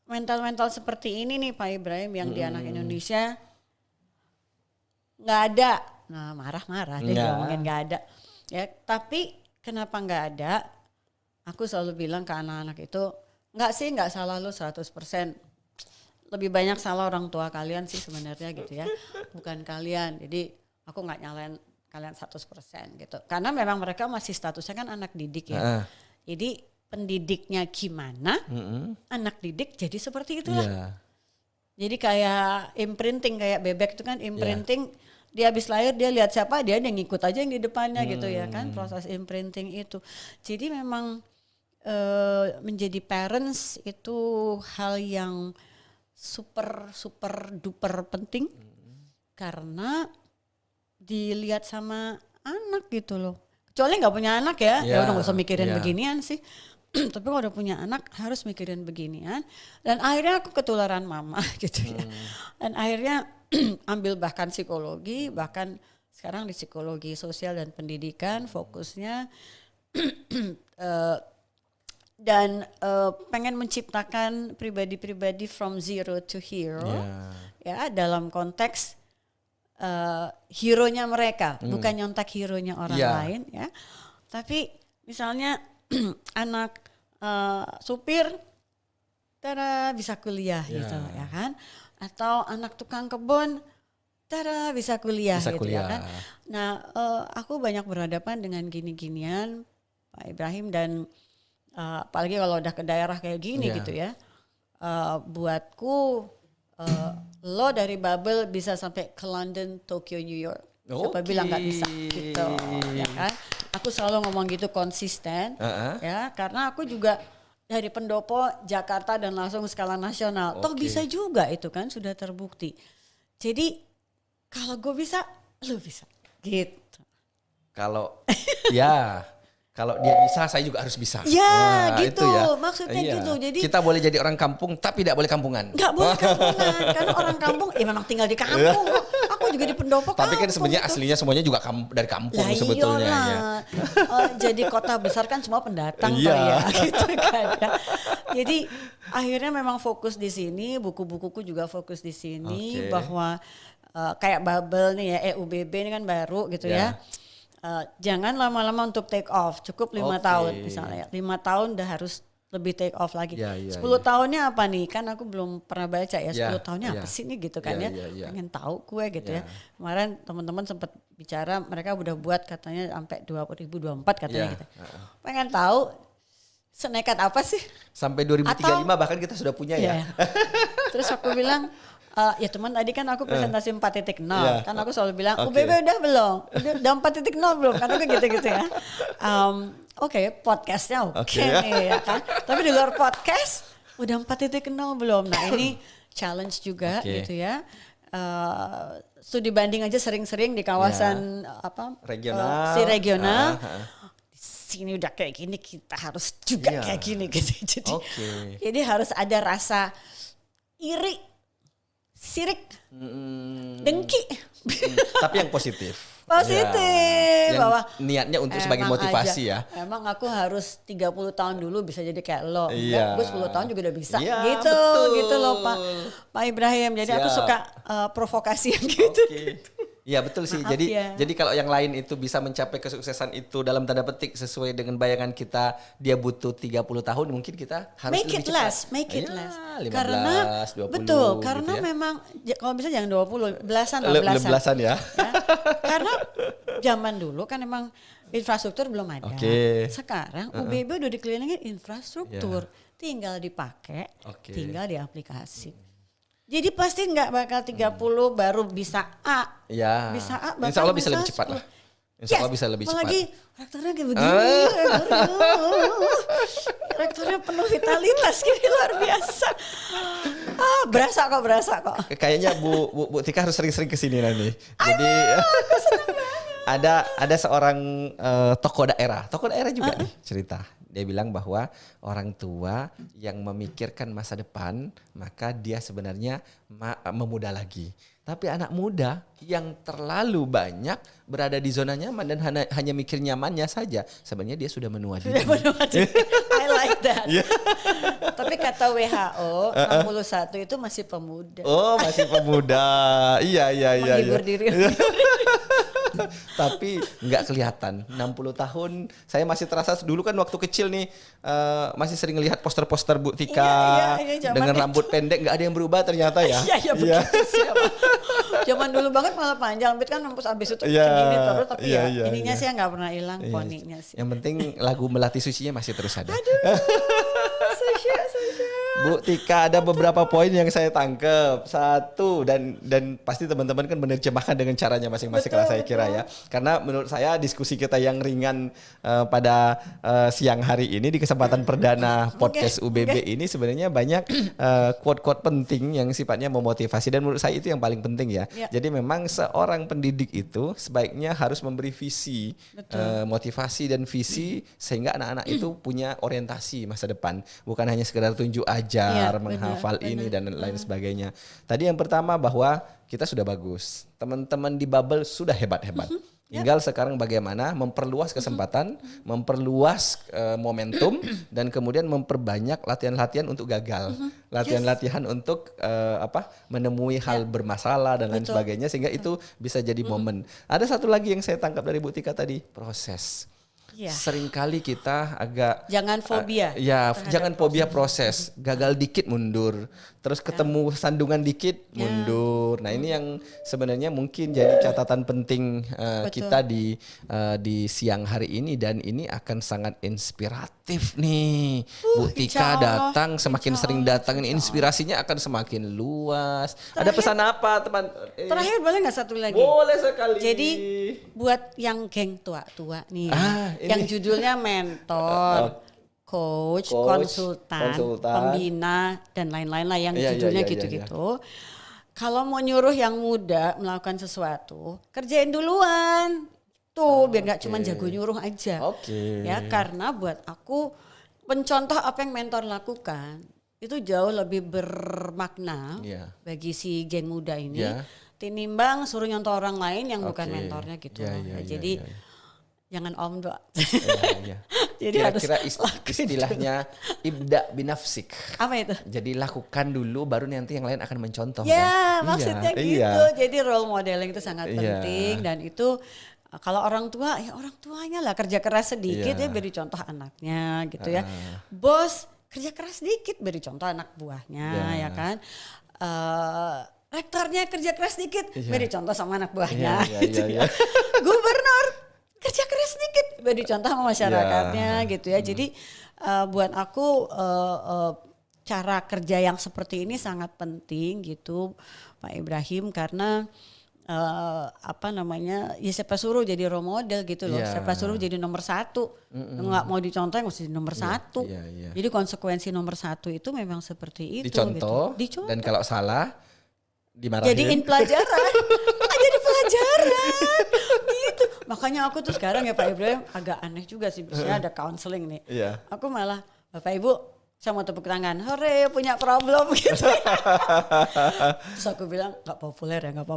mental-mental seperti ini nih Pak Ibrahim yang di anak Indonesia nggak ada. Nah marah-marah dia ngomongin nggak ada. Ya tapi kenapa nggak ada? Aku selalu bilang ke anak-anak itu, nggak salah lu 100%. Lebih banyak salah orang tua kalian sih sebenarnya gitu ya. Bukan kalian. Jadi aku nggak nyalain kalian 100% gitu. Karena memang mereka masih statusnya kan anak didik ya. Jadi pendidiknya gimana, anak didik jadi seperti itulah. Jadi kayak imprinting, kayak bebek itu kan imprinting, dia habis lahir dia lihat siapa, dia ngikut aja yang di depannya gitu ya kan, proses imprinting itu. Jadi memang menjadi parents itu hal yang super duper penting, karena dilihat sama anak gitu loh. Kecuali nggak punya anak ya udah nggak usah mikirin beginian sih. Tapi kalau udah punya anak harus mikirin beginian. Dan akhirnya aku ketularan mama gitu ya. Dan akhirnya ambil bahkan psikologi, bahkan sekarang di psikologi sosial dan pendidikan fokusnya. Dan pengen menciptakan pribadi-pribadi from zero to hero. Ya dalam konteks hero-nya mereka, bukan nyontek hero-nya orang lain ya. Tapi misalnya anak supir bisa kuliah gitu ya kan, atau anak tukang kebun bisa kuliah ya kan. Nah aku banyak berhadapan dengan gini-ginian Pak Ibrahim, dan apalagi kalau udah ke daerah kayak gini gitu ya, buatku lo dari Babel bisa sampai ke London, Tokyo, New York. Siapa bilang nggak bisa gitu ya kan. Aku selalu ngomong gitu konsisten ya, karena aku juga dari Pendopo, Jakarta dan langsung skala nasional. Toh bisa juga itu kan, sudah terbukti. Jadi kalau gue bisa, lu bisa. Gitu. Kalau ya kalau dia bisa, saya juga harus bisa. Ya, Wah, gitu. itu ya. Maksudnya Iya. gitu. Jadi Kita boleh jadi orang kampung, tapi tidak boleh kampungan. nggak boleh kampungan. Karena orang kampung, memang tinggal di kampung. Aku juga di pendopo Tapi kan kampung sebenarnya gitu. aslinya semuanya juga dari kampung Lah sebetulnya ya. iyalah. Jadi kota besar kan semua pendatang Iya. toh ya, gitu kan ya. Jadi akhirnya memang fokus di sini, buku-bukuku juga fokus di sini. Oke. Bahwa kayak Bubble nih ya, EUBB ini kan baru gitu ya. Jangan lama-lama untuk take off, cukup 5 Oke. tahun misalnya. 5 tahun udah harus lebih take off lagi. Ya, 10 ya. tahunnya apa nih? Kan aku belum pernah baca ya 10 Ya, tahunnya ya. apa sih nih gitu kan Ya, ya. ya. Pengen tahu gue gitu Ya. ya. Kemarin teman-teman sempat bicara mereka udah buat katanya sampai 2024 katanya Ya. gitu. Pengen tahu senekat apa sih? Sampai 2035 bahkan kita sudah punya ya. Terus aku bilang ya teman tadi kan aku presentasi 4.0 Ya. kan aku selalu bilang Oke. UBB udah belum? Udah 4.0 belum? Kan aku gitu-gitu ya. Oke, podcastnya oke Oke. nih ya kan. Tapi di luar podcast udah 4.0 belum? Nah ini challenge juga Oke. gitu ya. Studi banding aja sering-sering di kawasan Regional. si regional. Ah. Di sini udah kayak gini kita harus juga Iya. kayak gini gitu. Jadi, Oke. jadi harus ada rasa iri, sirik, dengki. Tapi yang positif. Positif, Yang bahwa niatnya untuk sebagai emang motivasi aja, ya. Emang aku harus 30 tahun dulu bisa jadi kayak lo. Iya. Gue 10 tahun juga udah bisa. Iya, Gitu, betul. gitu loh Pak Ibrahim. Jadi aku Siap. suka provokasi yang gitu. Oke. Iya betul sih. Maaf Jadi ya. jadi kalau yang lain itu bisa mencapai kesuksesan itu dalam tanda petik sesuai dengan bayangan kita, dia butuh 30 tahun, mungkin kita harus Make lebih it cepat. less, make it Ya, less. 15, Karena 20 betul, gitu karena ya. memang kalau bisa jangan 20, belasan lah, Belasan ya. Ya. Karena zaman dulu kan emang infrastruktur belum ada. Oke. Sekarang UBB udah dikelilingin infrastruktur, tinggal dipakai, Oke. tinggal diaplikasi. Jadi pasti nggak bakal 30 baru bisa A. Ya. Bisa A, Insya Allah bisa lebih 10. cepat lah. Insya Allah bisa lebih cepat. Apalagi rektornya kayak begini. Rektornya penuh vitalitas gini, luar biasa. Berasa kok. Kayaknya Bu Tika harus sering-sering kesini nanti. Jadi ada seorang tokoh daerah juga nih cerita. Dia bilang bahwa orang tua yang memikirkan masa depan, maka dia sebenarnya memuda lagi. Tapi anak muda yang terlalu banyak berada di zona nyaman dan hanya mikir nyamannya saja, sebenarnya dia sudah menua diri. I like that. Tapi kata WHO 61 itu masih pemuda. Oh, masih pemuda. Iya. Menghibur diri. Tapi nggak kelihatan. 60 tahun saya masih terasa dulu kan waktu kecil nih masih sering lihat poster-poster Bu Tika Iya, zaman dengan itu. rambut pendek, nggak ada yang berubah ternyata ya. Iya begitu sih. Zaman dulu banget malah panjang, Bit kan abis itu Iya, segini terus, tapi iya, ya ininya iya. sih nggak pernah hilang, Iya. poninya sih. Yang penting lagu Melati Sucinya masih terus ada. Sasha. Bu Tika, ada beberapa poin yang saya tangkap. Satu, dan pasti teman-teman kan menerjemahkan dengan caranya masing-masing lah saya kira ya. Karena menurut saya diskusi kita yang ringan pada siang hari ini di kesempatan perdana podcast UBB ini sebenarnya banyak quote-quote penting yang sifatnya memotivasi, dan menurut saya itu yang paling penting ya. Ya. Jadi memang seorang pendidik itu sebaiknya harus memberi visi, motivasi dan visi sehingga anak-anak itu punya orientasi masa depan, bukan hanya sekedar tunjuk ajar, Iya, menghafal benar, ini benar. dan lain sebagainya. Tadi yang pertama bahwa kita sudah bagus, teman-teman di Bubble sudah hebat-hebat. Tinggal sekarang bagaimana memperluas kesempatan, memperluas momentum, dan kemudian memperbanyak latihan-latihan untuk gagal, latihan-latihan untuk menemui hal bermasalah dan lain Betul. sebagainya, sehingga itu bisa jadi momen. Ada satu lagi yang saya tangkap dari Bu Tika tadi, proses. Iya. Seringkali kita agak Jangan fobia. jangan fobia proses. Gagal dikit mundur, terus ketemu sandungan dikit mundur. Nah, ini yang sebenarnya mungkin jadi catatan penting kita di siang hari ini, dan ini akan sangat inspiratif nih. Bu Tika insya Allah, datang, semakin insya sering Allah, datang, ini insya Allah. inspirasinya akan semakin luas. Ada pesan apa, teman? Terakhir boleh nggak satu lagi? Boleh sekali. Jadi buat yang geng tua-tua nih, ini. yang judulnya mentor, coach, konsultan, pembina dan lain-lain lah yang Iya, judulnya iya, iya, gitu-gitu. kalau mau nyuruh yang muda melakukan sesuatu, kerjain duluan. Tuh, biar nggak cuma jago nyuruh aja. Ya, karena buat aku mencontoh apa yang mentor lakukan itu jauh lebih bermakna bagi si geng muda ini tinimbang suruh nyontoh orang lain yang bukan mentornya gitu. Jadi jangan om doa. Jadi kira-kira istilahnya ibda binafsik. Apa itu? Jadi lakukan dulu baru nanti yang lain akan mencontoh. Ya, maksudnya gitu. Jadi role modeling itu sangat penting dan itu kalau orang tua ya orang tuanya lah kerja keras sedikit ya beri contoh anaknya gitu ya. Bos kerja keras sedikit beri contoh anak buahnya ya kan. Rektornya kerja keras sedikit beri contoh sama anak buahnya. Gubernur kerja keras sedikit beri contoh sama masyarakatnya gitu ya. Jadi buat aku cara kerja yang seperti ini sangat penting gitu Pak Ibrahim karena ya siapa suruh jadi role model gitu loh, siapa suruh jadi nomor satu, nggak mau dicontoh mesti nomor satu. Jadi konsekuensi nomor satu itu memang seperti itu. Dicontoh. Gitu. Dan kalau salah dimarahin. Jadiin pelajaran, jadi pelajaran. Gitu. Makanya aku tuh sekarang ya Pak Ibrahim agak aneh juga sih, biasanya ada counseling nih. Aku malah Bapak Ibu saya mau tepuk tangan, hore punya problem gitu. Terus aku bilang gak populer ya. Aku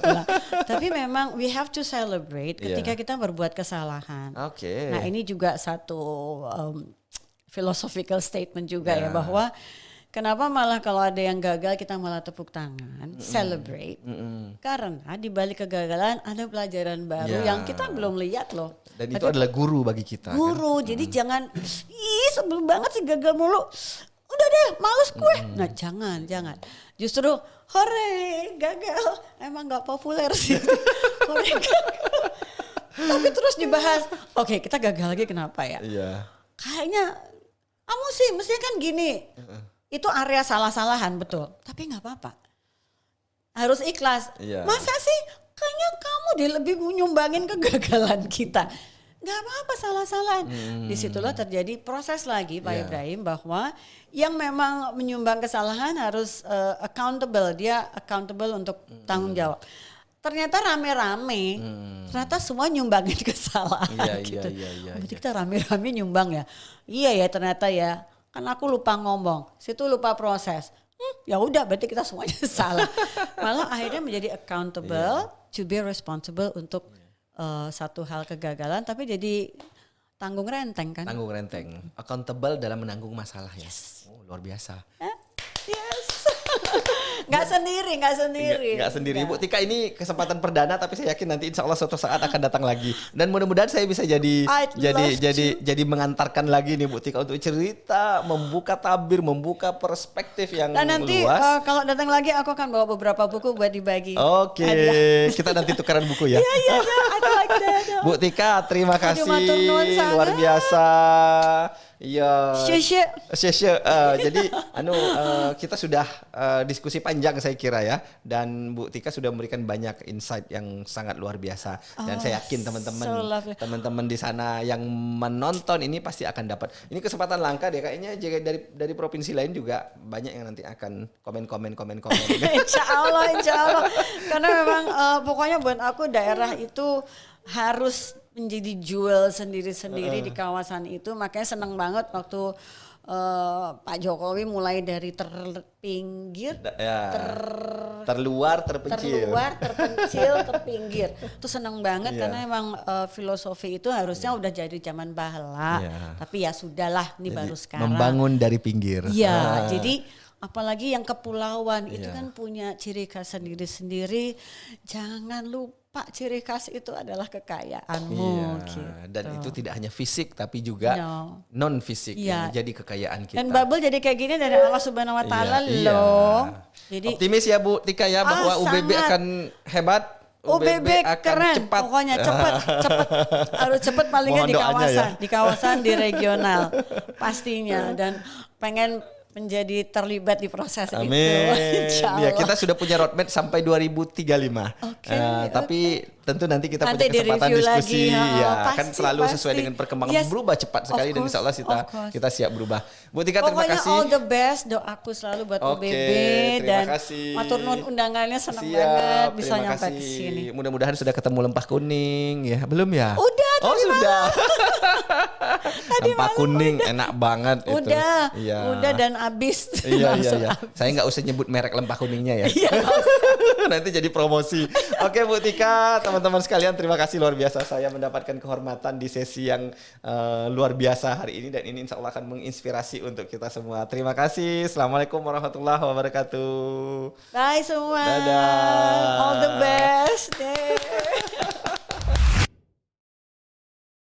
bilang. Tapi memang we have to celebrate ketika kita berbuat kesalahan. Nah ini juga satu philosophical statement juga ya bahwa kenapa malah kalau ada yang gagal kita malah tepuk tangan, celebrate. Karena di balik kegagalan ada pelajaran baru yang kita belum lihat loh. Dan itu adalah guru bagi kita. Guru, jadi jangan, sebelum banget sih gagal mulu. Udah deh, males gue. Nah jangan. Justru, hore, gagal. Emang gak populer sih. Hore, gagal. Tapi terus dibahas, oke, kita gagal lagi kenapa ya? Kayaknya, kamu sih mestinya kan gini. Itu area salah-salahan, betul. Tapi gak apa-apa. Harus ikhlas. Masa sih? Kayaknya kamu deh lebih nyumbangin kegagalan kita. Gak apa-apa salah-salahan. Disitulah terjadi proses lagi Pak Ibrahim bahwa yang memang menyumbang kesalahan harus accountable. Dia accountable untuk tanggung jawab. Ternyata rame-rame. Ternyata semua nyumbangin kesalahan gitu. Berarti kita rame-rame nyumbang ya. Iya ya ternyata ya. Kan aku lupa ngomong. Situ lupa proses. Ya udah berarti kita semuanya salah. Malah akhirnya menjadi accountable to be responsible untuk satu hal kegagalan tapi jadi tanggung renteng kan? Tanggung renteng. Accountable dalam menanggung masalah ya. Oh, luar biasa. Yes. Nggak sendiri. Bu Tika ini kesempatan perdana tapi saya yakin nanti insya Allah suatu saat akan datang lagi. Dan mudah-mudahan saya bisa jadi mengantarkan lagi nih Bu Tika untuk cerita, membuka tabir, membuka perspektif yang luas. Dan nanti kalau datang lagi aku akan bawa beberapa buku buat dibagi. Oke, kita nanti tukaran buku ya. Iya, ada lagi. Bu Tika, terima kasih luar biasa. Iya. Syeshe. Jadi kita sudah diskusi panjang saya kira ya, dan Bu Tika sudah memberikan banyak insight yang sangat luar biasa, dan saya yakin teman-teman di sana yang menonton ini pasti akan dapat. Ini kesempatan langka deh kayaknya, dari provinsi lain juga banyak yang nanti akan komen. Insya Allah. Karena memang pokoknya buat aku daerah itu harus menjadi jewel sendiri-sendiri di kawasan itu. Makanya senang banget waktu Pak Jokowi mulai dari terpinggir, terluar, terpencil, terpinggir. Itu senang banget karena emang filosofi itu harusnya udah jadi zaman bahla. Tapi ya sudahlah, ini baru sekarang. Membangun dari pinggir. Iya, jadi apalagi yang kepulauan itu kan punya ciri khas sendiri-sendiri. Jangan lupa ciri khas itu adalah kekayaanmu. Gitu. Dan itu tidak hanya fisik tapi juga non fisik yang jadi kekayaan kita. Dan bubble jadi kayak gini dari Allah Subhanahu Wa Taala loh. Jadi optimis ya Bu Tika ya bahwa UBB akan hebat. UBB akan keren, cepat. Pokoknya cepat, harus cepat palingnya di kawasan, di regional pastinya, dan pengen menjadi terlibat di proses itu. Ya, kita sudah punya roadmap sampai 2035. Tapi tentu nanti kita Nanti punya kesempatan di-review diskusi. lagi, Ya, pasti, kan selalu sesuai pasti. dengan perkembangan, Yes, berubah cepat sekali of dan course, insya Allah of course. kita siap berubah. Bu Tika, terima Pokoknya kasih. all the best, doaku selalu buat Oke, UBB terima dan kasih. matur nuwun undangannya, senang Siap, banget bisa terima nyampe kasih. ke sini. Mudah-mudahan sudah ketemu lempah kuning ya. Belum ya? Udah, Oh, tadi sudah. Lempah malam kuning enak banget itu. Udah, Iya. udah dan abis. Iya, iya, Langsung iya. abis. Saya nggak usah nyebut merek lempah kuningnya ya. Iya, Nanti jadi promosi. Oke Bu Tika, teman-teman sekalian, terima kasih luar biasa saya mendapatkan kehormatan di sesi yang luar biasa hari ini, dan ini insya Allah akan menginspirasi untuk kita semua. Terima kasih. Assalamualaikum warahmatullahi wabarakatuh. Bye semua. Dadah. All the best.